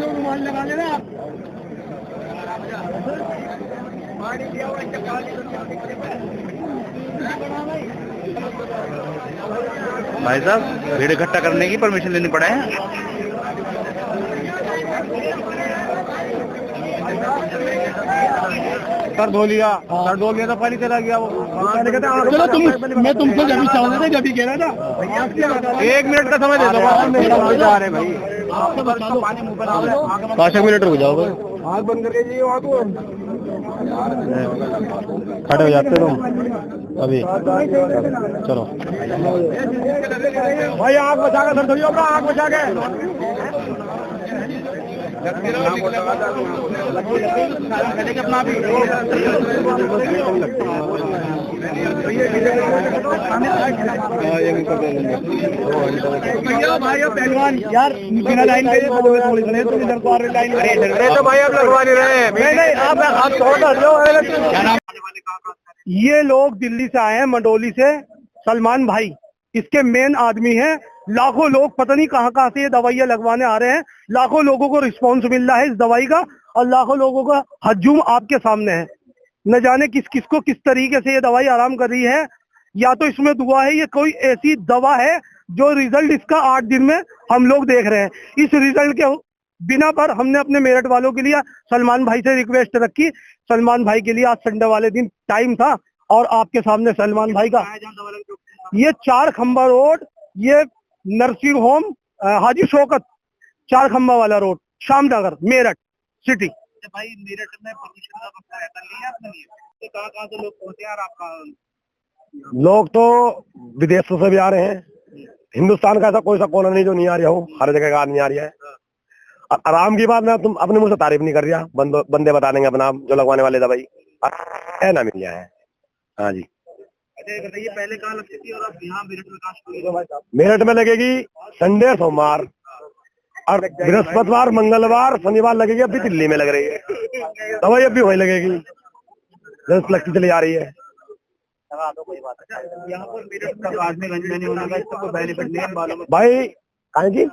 रुमाल लगा लेना भाई साहब, भीड़ इकट्ठा करने की परमिशन लेनी पड़ा है। सर धो लिया तो पानी चला गया वो। चलो मैं तुमसे जब भी चाह रहा था, जब भी कह रहा था 1 मिनट का समय दे दो। जा रहे भाई 5 मिनट रुक जाओ। आग बंद करके जी खड़े हो जाते तुम अभी। चलो भाई आग बचा के, थोड़ी होगा आग बचा के। अपना भी भाई पहलवान यार बिना लाइन पे तो भाई आप लगवा नहीं रहे। नहीं आप ये लोग दिल्ली से आए हैं, मंडोली से। सलमान भाई इसके मेन आदमी हैं। लाखों लोग पता नहीं कहां से ये दवाइयां लगवाने आ रहे हैं। लाखों लोगों को रिस्पॉन्स मिल रहा है इस दवाई का, और लाखों लोगों का हजूम आपके सामने है। न जाने किस किस को किस तरीके से ये दवाई आराम कर रही है, या तो इसमें दुआ है। ये कोई ऐसी दवा है जो रिजल्ट इसका 8 दिन में हम लोग देख रहे हैं। इस रिजल्ट के बिना पर हमने अपने मेरठ वालों के लिए सलमान भाई से रिक्वेस्ट रखी। सलमान भाई के लिए आज संडे वाले दिन टाइम था, और आपके सामने सलमान भाई का ये 4 खंबा रोड, ये नर्सिंग होम हाजी शौकत 4 खंबा वाला रोड, शामनगर, मेरठ सिटी। भाई मेरठ में परमिशन का मसला है, कर लिया आपने? तो कहाँ से लोग पहुंचे यार? आपका लोग तो विदेशों से भी आ रहे हैं। हिंदुस्तान का ऐसा कोई सा कोना नहीं जो नहीं आ रहा हो, हर जगह का आदमी आ रहा है। आराम की बात मैं तुम अपने मुंह से तारीफ नहीं कर रहा, बंदे बता देंगे अपना जो लगवाने वाले दवाई है ना, मिल जाए। हाँ जी। बताइए पहले कहाँ लगती थी और अब यहाँ मेरठ में कहाँ? मेरठ में लगेगी संडे, सोमवार और बृहस्पतिवार, मंगलवार, शनिवार लगेगी। अभी दिल्ली में लग रही है दवाई, अभी वही लगेगी, लगती चली आ रही है। यहाँ पर मेरठ में आदमीगंज में नहीं होना का इसका कोई बेनिफिट नहीं है भाई। कहाँ जी?